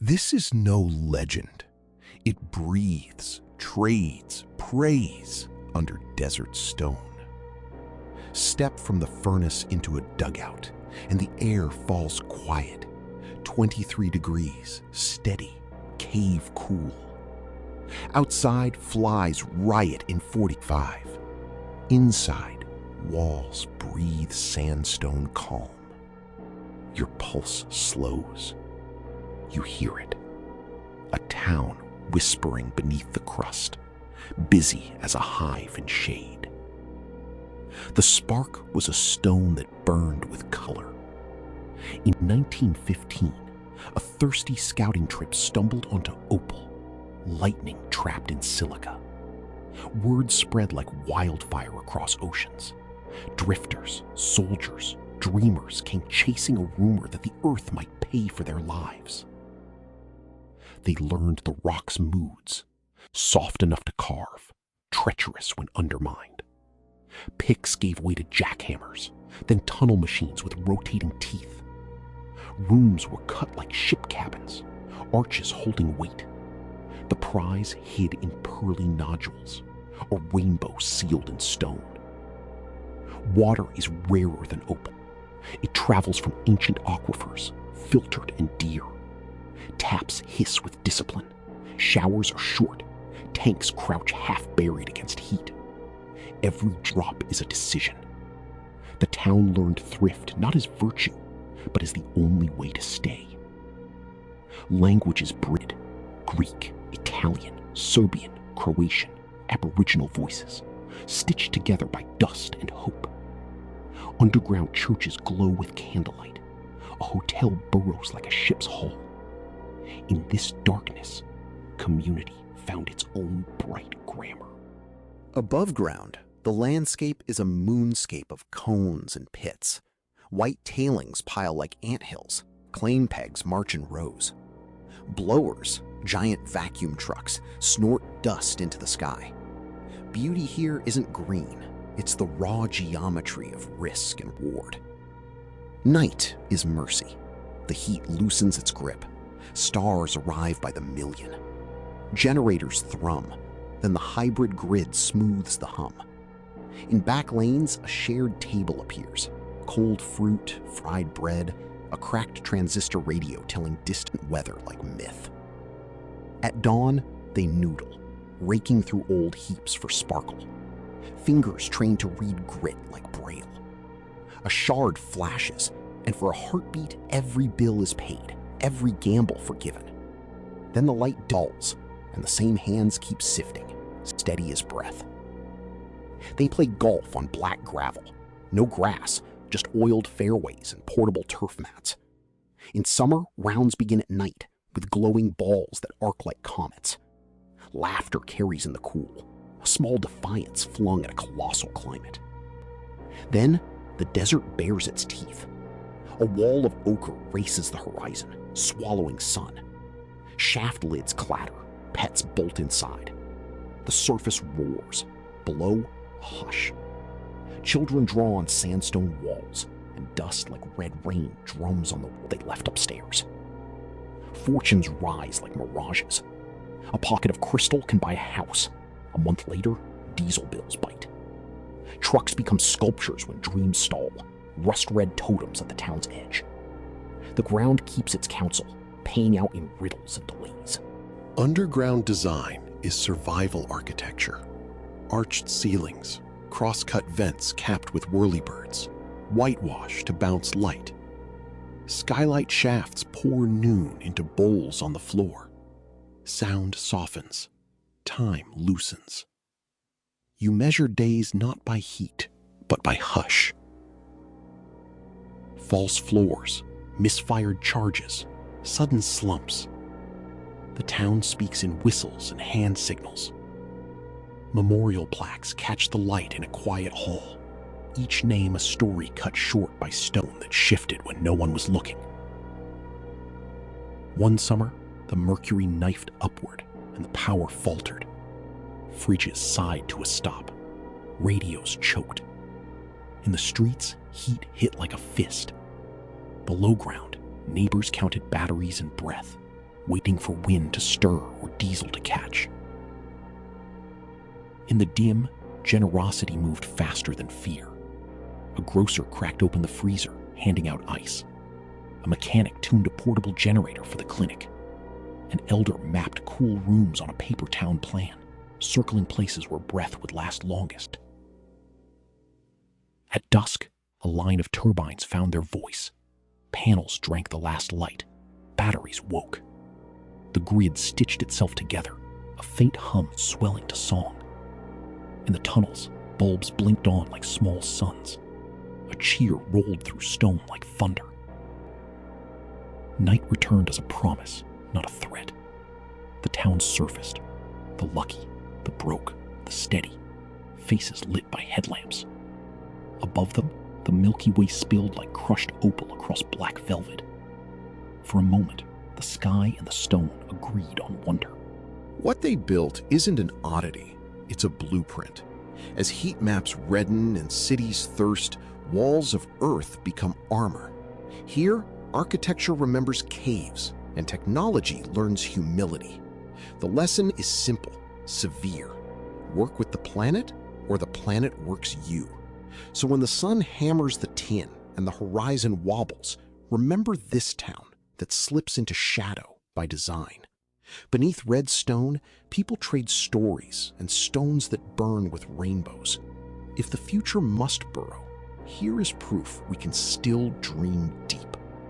This is no legend. It breathes, trades, prays under desert stone. Step from the furnace into a dugout, and the air falls quiet. 23 degrees, steady, cave cool. Outside, flies riot in 45. Inside, walls breathe sandstone calm. Your pulse slows. You hear it. A town whispering beneath the crust, busy as a hive in shade. The spark was a stone that burned with color. In 1915, a thirsty scouting trip stumbled onto opal, lightning trapped in silica. Word spread like wildfire across oceans. Drifters, soldiers, dreamers came chasing a rumor that the earth might pay for their lives. They learned the rock's moods, soft enough to carve, treacherous when undermined. Picks gave way to jackhammers, then tunnel machines with rotating teeth. Rooms were cut like ship cabins, arches holding weight. The prize hid in pearly nodules, a rainbow sealed in stone. Water is rarer than opal. It travels from ancient aquifers, filtered and dear. Taps hiss with discipline. Showers are short. Tanks crouch half-buried against heat. Every drop is a decision. The town learned thrift not as virtue, but as the only way to stay. Languages bred: Greek, Italian, Serbian, Croatian, Aboriginal voices, stitched together by dust and hope. Underground churches glow with candlelight. A hotel burrows like a ship's hull. In this darkness, community found its own bright grammar. Above ground, the landscape is a moonscape of cones and pits. White tailings pile like anthills. Claim pegs march in rows. Blowers, giant vacuum trucks, snort dust into the sky. Beauty here isn't green. It's the raw geometry of risk and reward. Night is mercy. The heat loosens its grip. Stars arrive by the million. Generators thrum. Then the hybrid grid smooths the hum. In back lanes, a shared table appears. Cold fruit, fried bread, a cracked transistor radio telling distant weather like myth. At dawn, they noodle, raking through old heaps for sparkle. Fingers trained to read grit like braille. A shard flashes, and for a heartbeat, every bill is paid, every gamble forgiven. Then the light dulls, and the same hands keep sifting, steady as breath. They play golf on black gravel. No grass, just oiled fairways and portable turf mats. In summer, rounds begin at night, with glowing balls that arc like comets. Laughter carries in the cool, a small defiance flung at a colossal climate. Then, the desert bares its teeth. A wall of ochre races the horizon, swallowing sun. Shaft lids clatter, pets bolt inside. The surface roars. Below, a hush. Children draw on sandstone walls, and dust like red rain drums on the wall they left upstairs. Fortunes rise like mirages. A pocket of crystal can buy a house. A month later, diesel bills bite. Trucks become sculptures when dreams stall, rust-red totems at the town's edge. The ground keeps its counsel, paying out in riddles and delays. Underground design is survival architecture. Arched ceilings, cross-cut vents capped with whirlybirds, whitewash to bounce light. Skylight shafts pour noon into bowls on the floor. Sound softens. Time loosens. You measure days not by heat, but by hush. False floors, misfired charges, sudden slumps. The town speaks in whistles and hand signals. Memorial plaques catch the light in a quiet hall, each name a story cut short by stone that shifted when no one was looking. One summer, the mercury knifed upward and the power faltered. Fridges sighed to a stop. Radios choked. In the streets, heat hit like a fist. Below ground, neighbors counted batteries and breath. waiting for wind to stir or diesel to catch. In the dim, generosity moved faster than fear. A grocer cracked open the freezer, handing out ice. A mechanic tuned a portable generator for the clinic. An elder mapped cool rooms on a paper town plan, circling places where breath would last longest. At dusk, a line of turbines found their voice. Panels drank the last light. Batteries woke. The grid stitched itself together, a faint hum swelling to song. In the tunnels, bulbs blinked on like small suns. A cheer rolled through stone like thunder. Night returned as a promise, not a threat. The town surfaced. The lucky, the broke, the steady. Faces lit by headlamps. Above them, the Milky Way spilled like crushed opal across black velvet. For a moment, the sky and the stone agreed on wonder. What they built isn't an oddity, it's a blueprint. As heat maps redden and cities thirst, walls of earth become armor. Here, architecture remembers caves, and technology learns humility. The lesson is simple, severe. Work with the planet, or the planet works you. So when the sun hammers the tin and the horizon wobbles, remember this town that slips into shadow by design. Beneath red stone, people trade stories and stones that burn with rainbows. If the future must burrow, here is proof we can still dream deep.